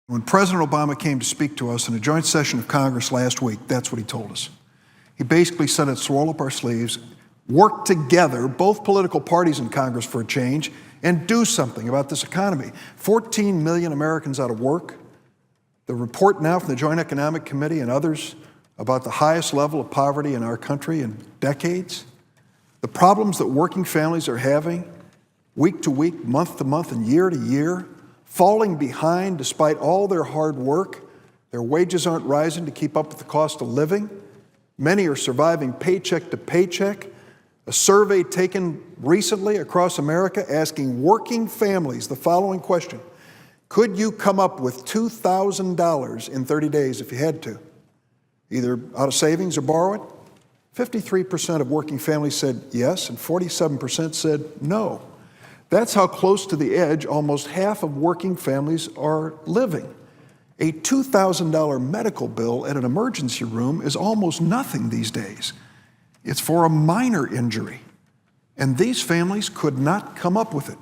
When President Obama came to speak to us in a joint session of Congress last week, that's what he told us. He basically said, let's roll up our sleeves, work together, both political parties in Congress for a change, and do something about this economy. 14 million Americans out of work. The report now from the Joint Economic Committee and others about the highest level of poverty in our country in decades. The problems that working families are having week to week, month to month, and year to year, falling behind despite all their hard work. Their wages aren't rising to keep up with the cost of living. Many are surviving paycheck to paycheck. A survey taken recently across America asking working families the following question: could you come up with $2,000 in 30 days if you had to, either out of savings or borrow it? 53% of working families said yes, and 47% said no. That's how close to the edge almost half of working families are living. A $2,000 medical bill at an emergency room is almost nothing these days. It's for a minor injury, and these families could not come up with it.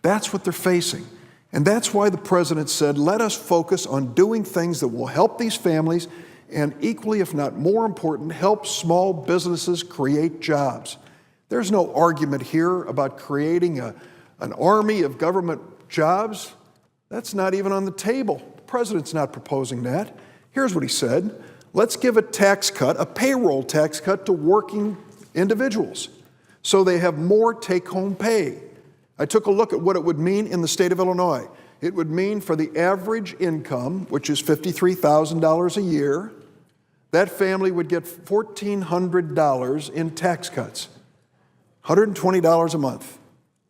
That's what they're facing, and that's why the president said, let us focus on doing things that will help these families and equally, if not more important, help small businesses create jobs. There's no argument here about creating an army of government jobs. That's not even on the table. The president's not proposing that. Here's what he said: let's give a tax cut, a payroll tax cut to working individuals so they have more take-home pay. I took a look at what it would mean in the state of Illinois. It would mean for the average income, which is $53,000 a year, that family would get $1,400 in tax cuts, $120 a month.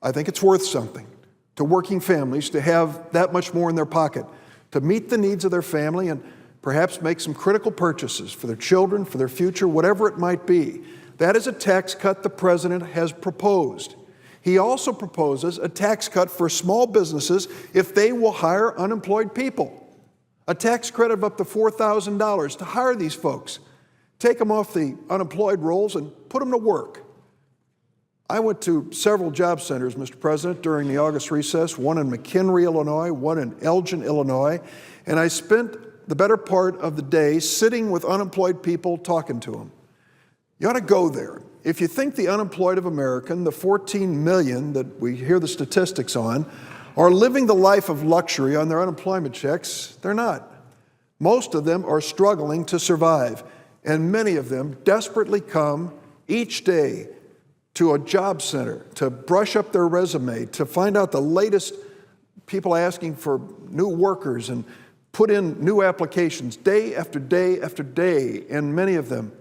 I think it's worth something to working families to have that much more in their pocket to meet the needs of their family and perhaps make some critical purchases for their children, for their future, whatever it might be. That is a tax cut the president has proposed. He also proposes a tax cut for small businesses if they will hire unemployed people. A tax credit of up to $4,000 to hire these folks. Take them off the unemployed rolls and put them to work. I went to several job centers, Mr. President, during the August recess, one in McHenry, Illinois, one in Elgin, Illinois, and I spent the better part of the day sitting with unemployed people talking to them. You ought to go there. If you think the unemployed of America, the 14 million that we hear the statistics on, are living the life of luxury on their unemployment checks, they're not. Most of them are struggling to survive, and many of them desperately come each day to a job center to brush up their resume, to find out the latest people asking for new workers and put in new applications day after day after day, and many of them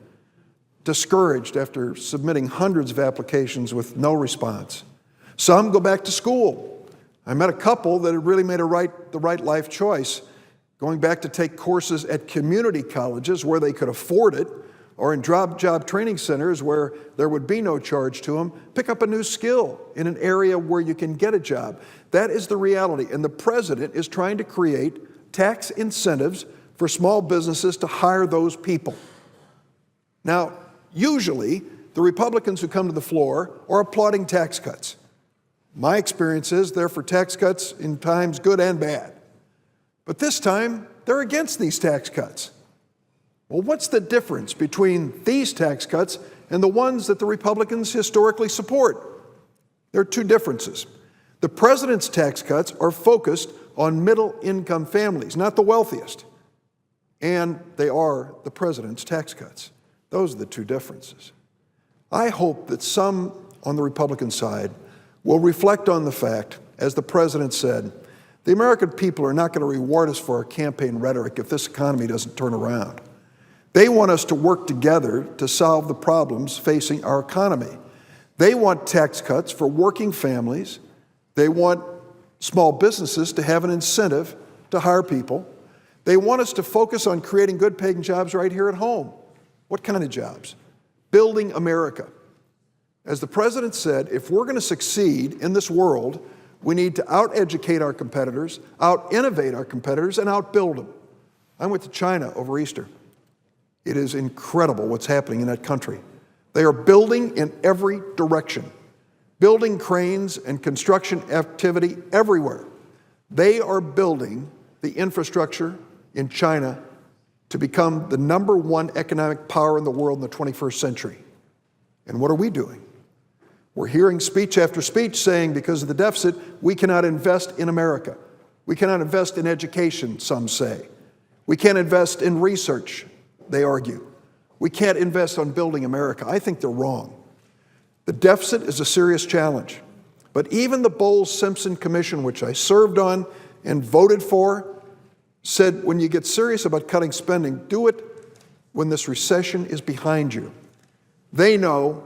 discouraged after submitting hundreds of applications with no response. Some go back to school. I met a couple that had really made the right life choice, going back to take courses at community colleges where they could afford it, or in job training centers where there would be no charge to them, pick up a new skill in an area where you can get a job. That is the reality, and the president is trying to create tax incentives for small businesses to hire those people. Now, usually, the Republicans who come to the floor are applauding tax cuts. My experience is they're for tax cuts in times good and bad. But this time, they're against these tax cuts. Well, what's the difference between these tax cuts and the ones that the Republicans historically support? There are two differences. The president's tax cuts are focused on middle-income families, not the wealthiest. And they are the president's tax cuts. Those are the two differences. I hope that some on the Republican side will reflect on the fact, as the president said, the American people are not going to reward us for our campaign rhetoric if this economy doesn't turn around. They want us to work together to solve the problems facing our economy. They want tax cuts for working families. They want small businesses to have an incentive to hire people. They want us to focus on creating good-paying jobs right here at home. What kind of jobs? Building America. As the president said, if we're going to succeed in this world, we need to out-educate our competitors, out-innovate our competitors, and out-build them. I went to China over Easter. It is incredible what's happening in that country. They are building in every direction, building cranes and construction activity everywhere. They are building the infrastructure in China to become the #1 economic power in the world in the 21st century. And what are we doing? We're hearing speech after speech saying because of the deficit, we cannot invest in America. We cannot invest in education, some say. We can't invest in research, they argue. We can't invest on building America. I think they're wrong. The deficit is a serious challenge. But even the Bowles-Simpson Commission, which I served on and voted for, said when you get serious about cutting spending, do it when this recession is behind you. They know,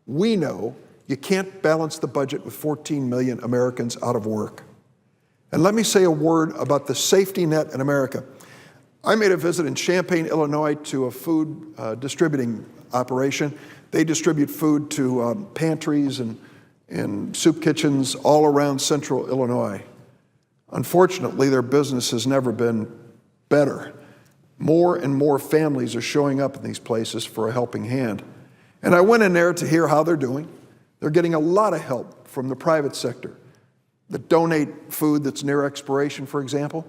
we know, you can't balance the budget with 14 million Americans out of work. And let me say a word about the safety net in America. I made a visit in Champaign, Illinois to a food distributing operation. They distribute food to pantries and soup kitchens all around central Illinois. Unfortunately, their business has never been better. More and more families are showing up in these places for a helping hand. And I went in there to hear how they're doing. They're getting a lot of help from the private sector that donate food that's near expiration, for example,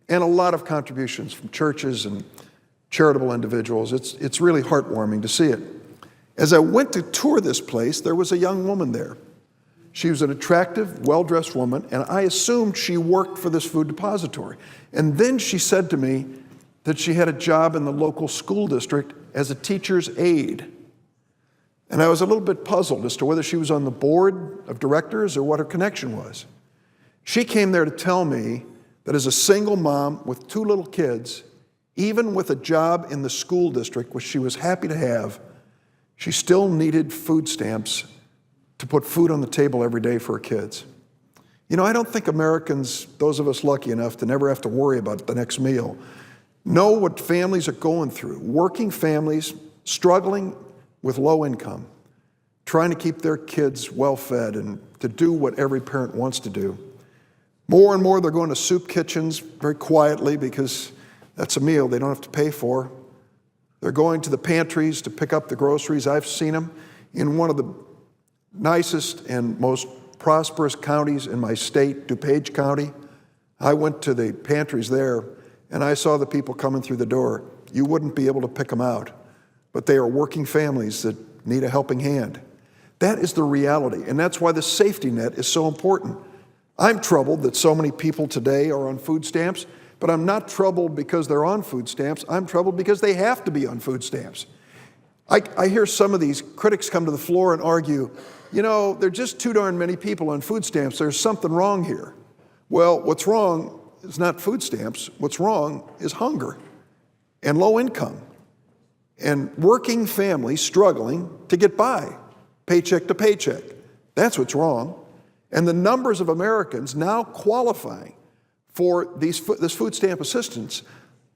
and a lot of contributions from churches and charitable individuals. It's really heartwarming to see it. As I went to tour this place, there was a young woman there. She was an attractive, well-dressed woman, and I assumed she worked for this food depository. And then she said to me that she had a job in the local school district as a teacher's aide. And I was a little bit puzzled as to whether she was on the board of directors or what her connection was. She came there to tell me that as a single mom with 2 little kids, even with a job in the school district, which she was happy to have, she still needed food stamps to put food on the table every day for her kids. You know, I don't think Americans, those of us lucky enough to never have to worry about the next meal, know what families are going through. Working families struggling with low income, trying to keep their kids well fed and to do what every parent wants to do. More and more they're going to soup kitchens very quietly because that's a meal they don't have to pay for. They're going to the pantries to pick up the groceries. I've seen them in one of the nicest and most prosperous counties in my state, DuPage County. I went to the pantries there and I saw the people coming through the door. You wouldn't be able to pick them out, but they are working families that need a helping hand. That is the reality, and that's why the safety net is so important. I'm troubled that so many people today are on food stamps, but I'm not troubled because they're on food stamps. I'm troubled because they have to be on food stamps. I hear some of these critics come to the floor and argue, you know, there are just too darn many people on food stamps. There's something wrong here. Well, what's wrong is not food stamps. What's wrong is hunger and low income and working families struggling to get by, paycheck to paycheck. That's what's wrong. And the numbers of Americans now qualifying for this food stamp assistance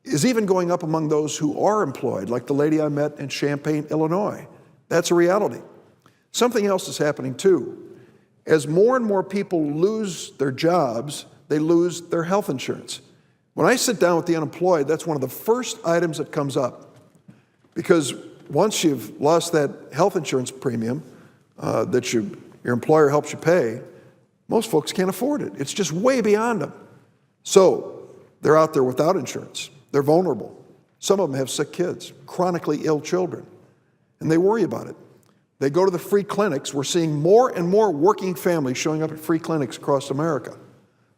is even going up among those who are employed, like the lady I met in Champaign, Illinois. That's a reality. Something else is happening too. As more and more people lose their jobs, they lose their health insurance. When I sit down with the unemployed, that's one of the first items that comes up. Because once you've lost that health insurance premium that your employer helps you pay, most folks can't afford it. It's just way beyond them. So they're out there without insurance. They're vulnerable. Some of them have sick kids, chronically ill children, and they worry about it. They go to the free clinics. We're seeing more and more working families showing up at free clinics across America.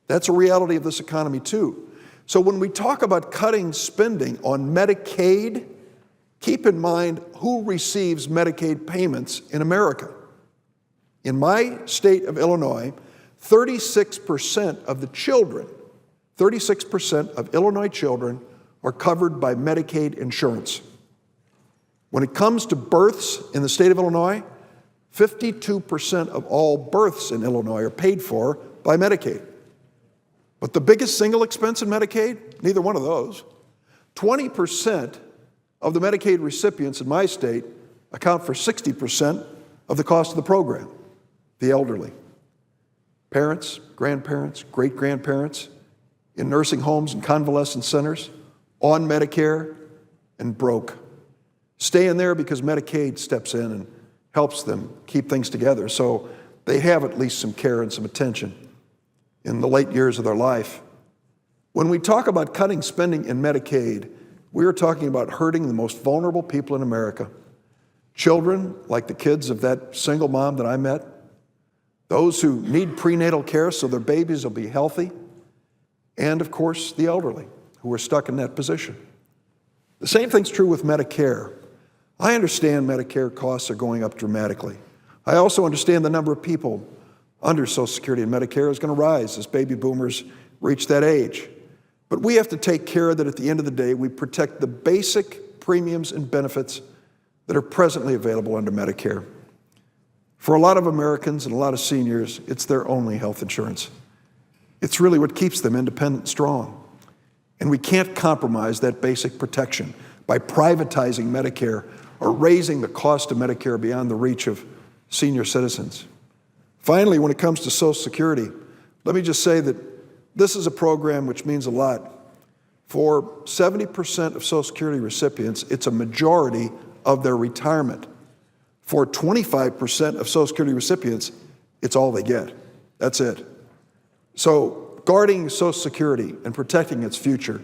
That's a reality of this economy too. So when we talk about cutting spending on Medicaid, keep in mind who receives Medicaid payments in America. In my state of Illinois, 36% of the children, 36% of Illinois children are covered by Medicaid insurance. When it comes to births in the state of Illinois, 52% of all births in Illinois are paid for by Medicaid. But the biggest single expense in Medicaid, neither one of those. 20% of the Medicaid recipients in my state account for 60% of the cost of the program, the elderly. Parents, grandparents, great-grandparents in nursing homes and convalescent centers, on Medicare and broke. Stay in there because Medicaid steps in and helps them keep things together so they have at least some care and some attention in the late years of their life. When we talk about cutting spending in Medicaid, we are talking about hurting the most vulnerable people in America. Children, like the kids of that single mom that I met, those who need prenatal care so their babies will be healthy, and of course, the elderly who are stuck in that position. The same thing's true with Medicare. I understand Medicare costs are going up dramatically. I also understand the number of people under Social Security and Medicare is going to rise as baby boomers reach that age. But we have to take care that at the end of the day, we protect the basic premiums and benefits that are presently available under Medicare. For a lot of Americans and a lot of seniors, it's their only health insurance. It's really what keeps them independent and strong. And we can't compromise that basic protection by privatizing Medicare or raising the cost of Medicare beyond the reach of senior citizens. Finally, when it comes to Social Security, let me just say that this is a program which means a lot. For 70% of Social Security recipients, it's a majority of their retirement. For 25% of Social Security recipients, it's all they get. That's it. So guarding Social Security and protecting its future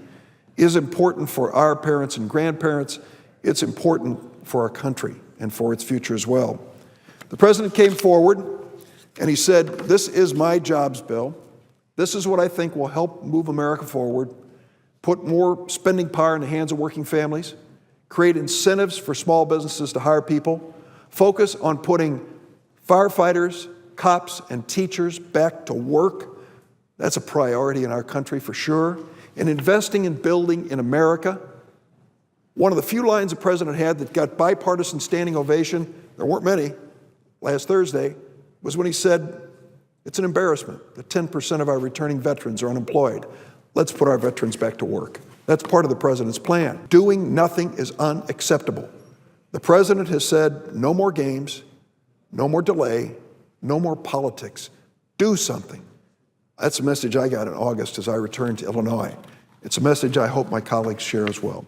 is important for our parents and grandparents. It's important for our country and for its future as well. The president came forward and he said, "This is my jobs bill. This is what I think will help move America forward, put more spending power in the hands of working families, create incentives for small businesses to hire people, focus on putting firefighters, cops, and teachers back to work. That's a priority in our country for sure. And investing in building in America." One of the few lines the president had that got bipartisan standing ovation, there weren't many, last Thursday, was when he said, "It's an embarrassment that 10% of our returning veterans are unemployed. Let's put our veterans back to work." That's part of the president's plan. Doing nothing is unacceptable. The president has said, no more games, no more delay, no more politics. Do something. That's a message I got in August as I returned to Illinois. It's a message I hope my colleagues share as well.